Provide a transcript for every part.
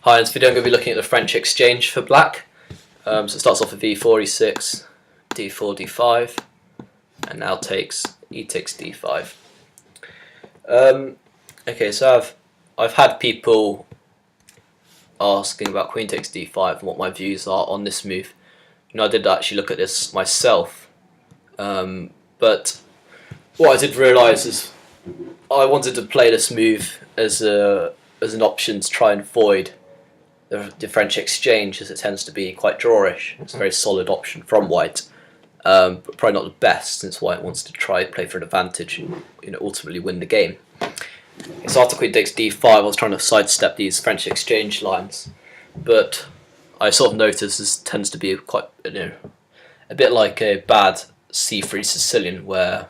Hi, in this video I'm going to be looking at the French exchange for black. So it starts off with e4, e6, d4, d5, and now e takes d5. Okay, so I've had people asking about queen takes d5 and what my views are on this move. You know, I did actually look at this myself, but what I did realise is I wanted to play this move as an option to try and avoid the French exchange, as it tends to be quite drawish. It's a very solid option from white, but probably not the best, since white wants to try and play for an advantage and ultimately win the game. So after queen takes d5, I was trying to sidestep these French exchange lines, but I sort of noticed this tends to be quite a bit like a bad c3 Sicilian, where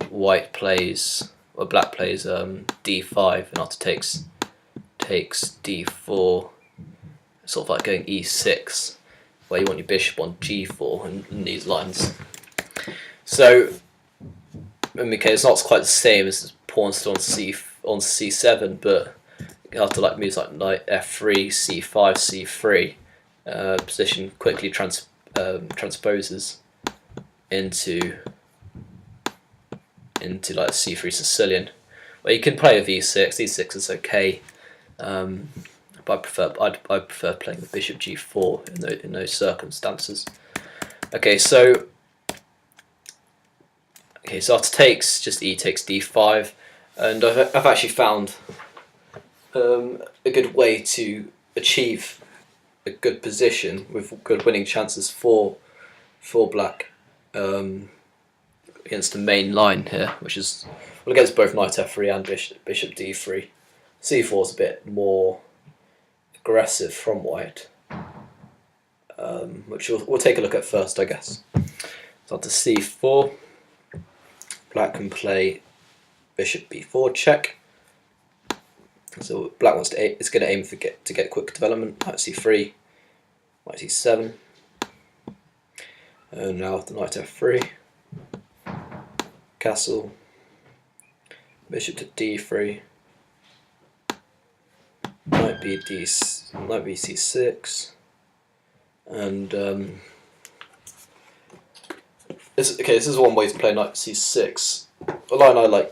white plays or black plays d5 and after takes d4, sort of like going e6, where you want your bishop on g4 in these lines. So okay, it's not quite the same as the pawn still on c7, but after like moves like knight f3, c5, c3, position quickly transposes into like c3 Sicilian, where you can play a v6. e6 is okay, but I prefer playing the bishop g4 in those circumstances. Okay, so after takes, just e takes d5, and I've actually found a good way to achieve a good position with good winning chances for black against the main line here, which is against both knight f3 and bishop d3. c4 is a bit more aggressive from white, which we'll take a look at first, I guess. So after c4, black can play bishop b4 check. So black wants to is going to aim to get quick development. Knight c3, knight c7, and now after knight f3, castle, bishop to d3, knight b c6, and this is one way to play knight c6. A line I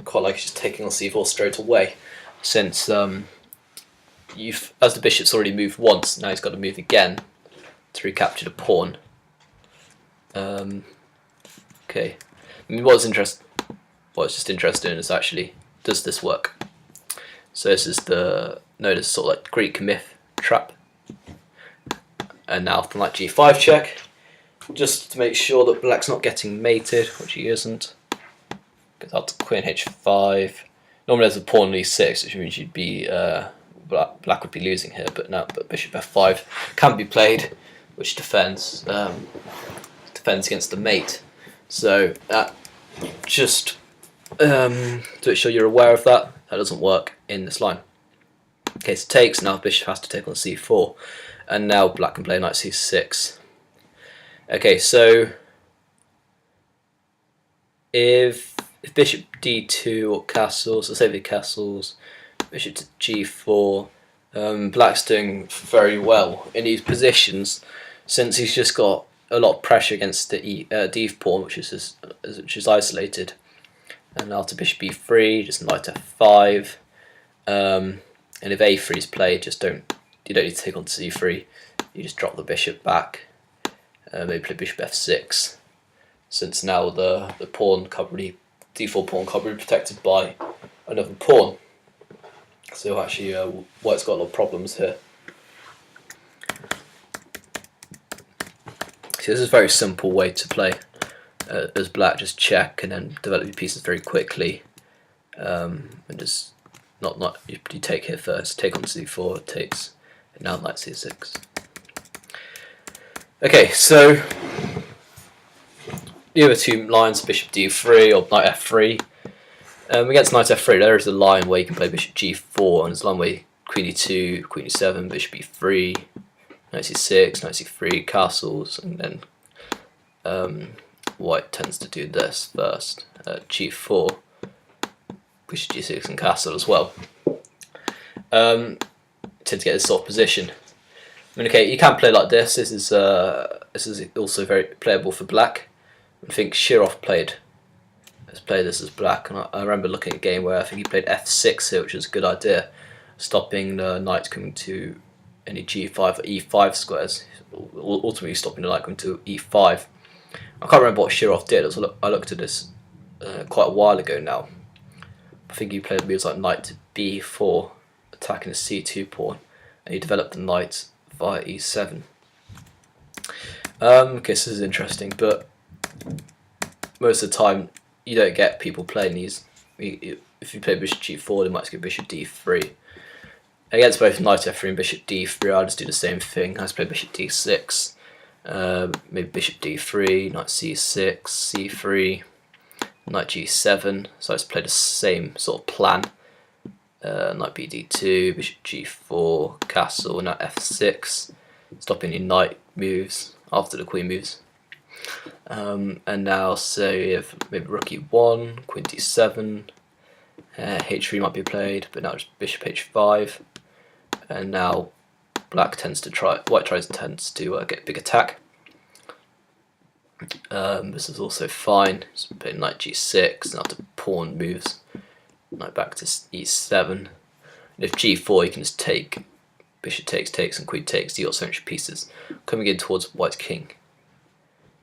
quite like is just taking on c4 straight away, since as the bishop's already moved once, now he's got to move again to recapture the pawn. Okay, I mean, what's just interesting is actually, does this work? So this is notice sort of like Greek myth trap, and now after knight g5 check, just to make sure that black's not getting mated, which he isn't. Goes out to queen h5. Normally there's a pawn on e6, which means you'd be black would be losing here, but bishop f5 can be played, which defends against the mate. So just to make sure you're aware of that doesn't work in this line. Okay, so takes, now bishop has to take on c4, and now black can play knight c6. Okay, so if bishop d2 or castles, let's say the castles, bishop to g4, black's doing very well in these positions, since he's just got a lot of pressure against the d pawn, which is isolated. And after bishop e3, just knight f5, and if a3 is played, you don't need to take on c3. You just drop the bishop back. Maybe play bishop f6, since now the pawn d4 pawn can't be protected by another pawn. So actually, white's got a lot of problems here. So this is a very simple way to play as black. Just check and then develop your pieces very quickly, and just you take here first, take on c4, takes, and now knight c6. Okay, so the other two lines, bishop d3 or knight f3. Against knight f3, there is a line where you can play bishop g4, and there's a line where queen e2, queen e7, bishop e3, knight c6, knight c3, castles, and then white tends to do this first, g4, bishop g6 and castle as well. to get this sort of position. I mean, okay, you can play like this. This is also very playable for black. I think Shirov played. Let's play this as black, and I remember looking at a game where I think he played f6 here, which was a good idea, stopping the knight coming to any g5 or e5 squares. Ultimately, stopping the knight coming to e5. I can't remember what Shirov did. I looked at this quite a while ago now. I think he played moves like knight to b4, attacking the c2 pawn, and he developed the knight via e7. Okay, so this is interesting, but most of the time you don't get people playing these. If you play bishop g4, they might get bishop d3. Against both knight f3 and bishop d3, I'll just do the same thing. I just play bishop d6, maybe bishop d3, knight c6, c3, knight g7. So I just play the same sort of plan. Knight bd2, bishop g4, castle, knight f6, stopping the knight moves after the queen moves. And now say if maybe rook e1, queen d7, h3 might be played, but now just bishop h5, and now white tends to get a big attack. This is also fine. So play knight g6, and after pawn moves, knight back to e7. And if g4, you can just take bishop takes, and queen takes. You got so much pieces coming in towards white's king.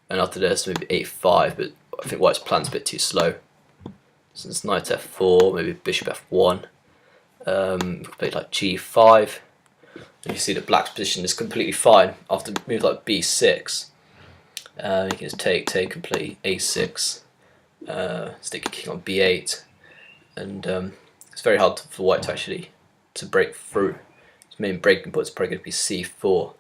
And after this, maybe a5, but I think white's plan's a bit too slow. So it's knight f4, maybe bishop f1. Play like g5. And you see that black's position is completely fine. After moves like b6, you can just take and play a6. Stick your king on b8, and it's very hard for white to break through. Its main breaking point is probably going to be c4,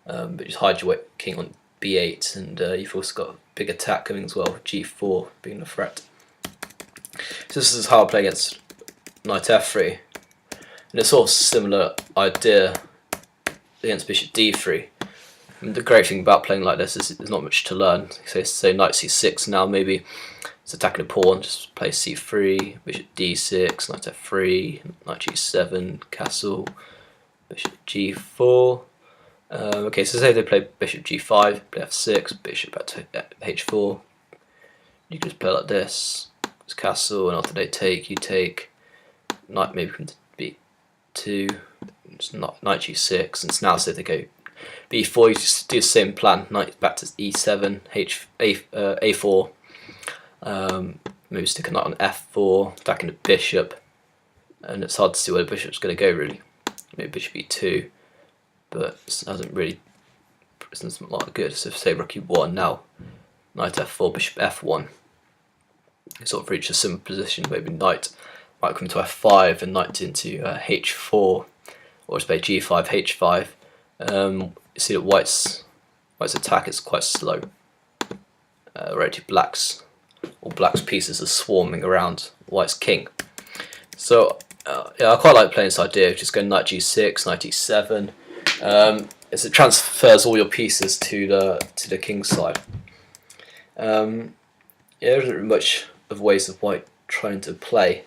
but just hide your king on b8, and you've also got a big attack coming as well, with g4 being the threat. So this is how I play against knight f3, and it's sort of similar idea against bishop d3. And the great thing about playing like this is there's not much to learn. So say knight c6 now, maybe it's attacking the pawn, just play c3, bishop d6, knight f3, knight g7, castle, bishop g4. Okay, so say they play bishop g5, play f6, bishop back to h4. You can just play like this. It's castle, and after they take, you take. Knight maybe can b2, it's not knight g6, and now say they go b4. You just do the same plan. Knight back to e7, a4. Maybe stick a knight on f4, attacking the bishop, and it's hard to see where the bishop's going to go really. Maybe bishop e2. But it doesn't look good. So say rook e1 now, knight f4, bishop f1. You sort of reach a similar position. Maybe knight might come to f5 and knight into h4, or just play g5, h5. You see that white's attack is quite slow. Already black's pieces are swarming around white's king. So yeah, I quite like playing this idea. Just go knight g6, knight e7. It transfers all your pieces to the king's side. Yeah, there isn't really much of ways of white trying to play.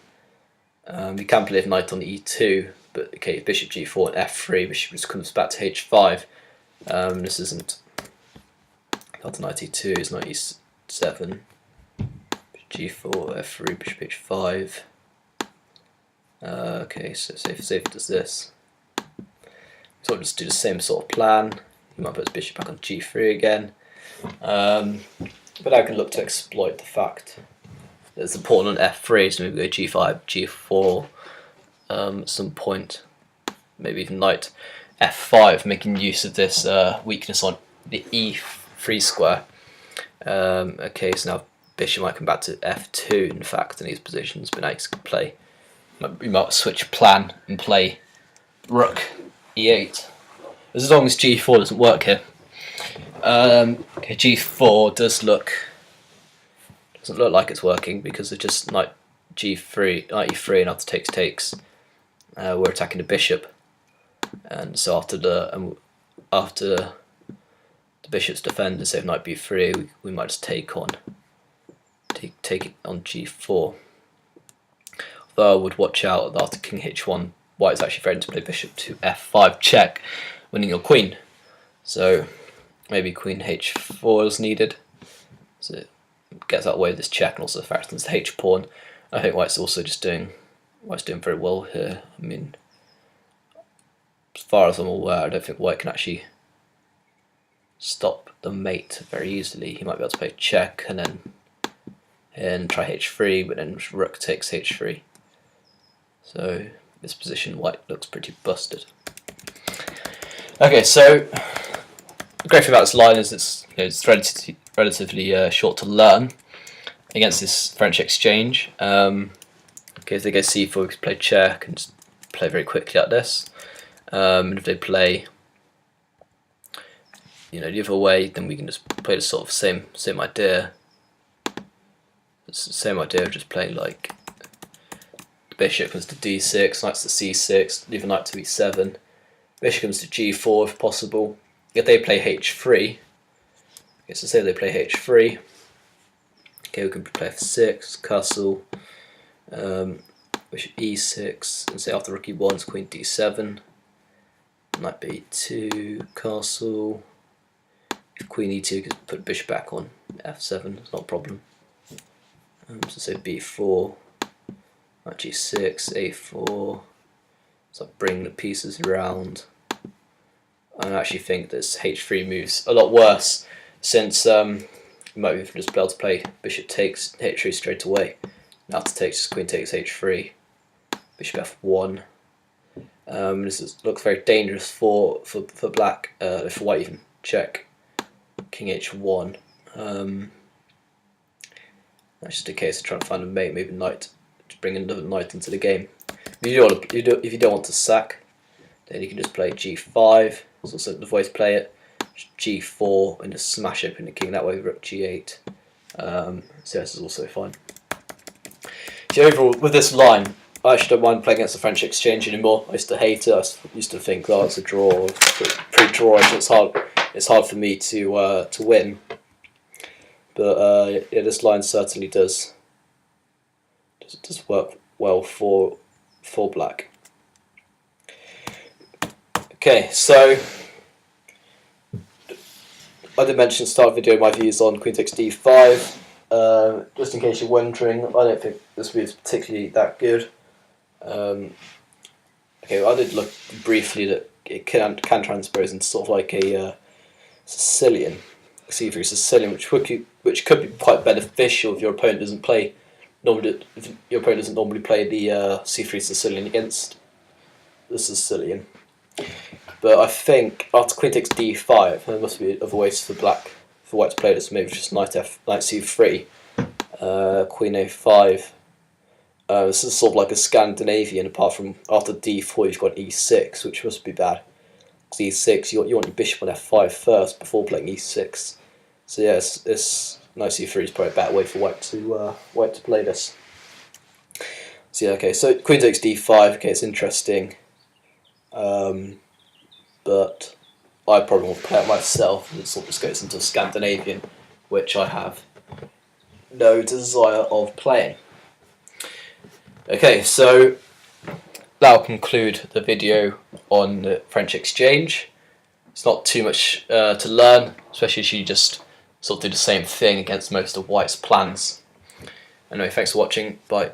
You can play knight on e2, but okay, bishop g4 and f3, bishop just comes back to h5. This isn't not knight e2, it's knight e7, g4, f3, bishop h5. Okay, so safe does this. So I'll just do the same sort of plan. You might put his bishop back on g3 again. But I can look to exploit the fact that there's a pawn on f3, so maybe go g5, g4 at some point. Maybe even knight f5, making use of this weakness on the e3 square. Okay, so now bishop might come back to f2, in fact, in these positions, but now you can play. We might switch plan and play rook e8, as long as g4 doesn't work here. Okay, g4 doesn't look like it's working because it's just knight g3, knight e3, and after takes, we're attacking the bishop, and so after the bishop's defended, say knight b3, we might just take it on g4. Though I would watch out that after king h1, white is actually threatening to play bishop to f5 check, winning your queen. So maybe queen h4 is needed, so it gets out of the way of this check and also factors the h pawn. I think white's also just doing very well here. I mean, as far as I'm aware, I don't think white can actually stop the mate very easily. He might be able to play check and then try h3, but then rook takes h3. So this position, white looks pretty busted. Okay, so the great thing about this line is it's relatively short to learn against this French exchange. Okay, if they go c4, we can play check and just play very quickly like this. And if they play, the other way, then we can just play the sort of same idea. It's the same idea of just playing like the bishop comes to d6, knight to c6, leave a knight to e7, bishop comes to g4 if possible. If they play h3, okay, so say they play h3, okay, we can play f6, castle, bishop e6, and say after rook e1 is queen d7, knight b2, castle, if queen e2, you can put bishop back on f7, it's not a problem. So say b4, knight g6, a4, so bring the pieces around. I actually think this h3 move's a lot worse, since you might just be able to play bishop takes h3 straight away. Now to take just queen takes h3, bishop f1. This looks very dangerous for black. If white even check king h1. That's just a case of trying to find a mate, maybe knight to bring another knight into the game. If you don't want to sack, then you can just play g5. There's also the way to play it. G4 and just smash open the king that way. Rook g8. So this is also fine. So overall, with this line, I actually don't mind playing against the French exchange anymore. I used to hate it. I used to think, oh, it's a draw, pre-drawish. It's hard for me to win. But yeah, this line certainly does work well for black. Okay, so I did mention at the start of the video my views on queen takes d5. Just in case you're wondering, I don't think this move is particularly that good. Okay, well, I did look briefly that it can transpose into sort of like a Sicilian, c3 Sicilian, which could be quite beneficial if your opponent doesn't normally play the c3 Sicilian against the Sicilian. But I think after queen takes d5, there must be other ways for white to play this. Maybe just knight c3, queen a5. This is sort of like a Scandinavian, apart from after d4 you've got e6, which must be bad. Because e6, you want your bishop on f5 first before playing e6. So yes, this knight c3 is probably a better way for white to play this. So yeah, okay, so queen takes d5. Okay, it's interesting, but I probably won't play it myself. It sort of just goes into Scandinavian, which I have no desire of playing. Okay, so that'll conclude the video on the French exchange. It's not too much to learn, especially if you just sort of do the same thing against most of white's plans. Anyway, thanks for watching. Bye.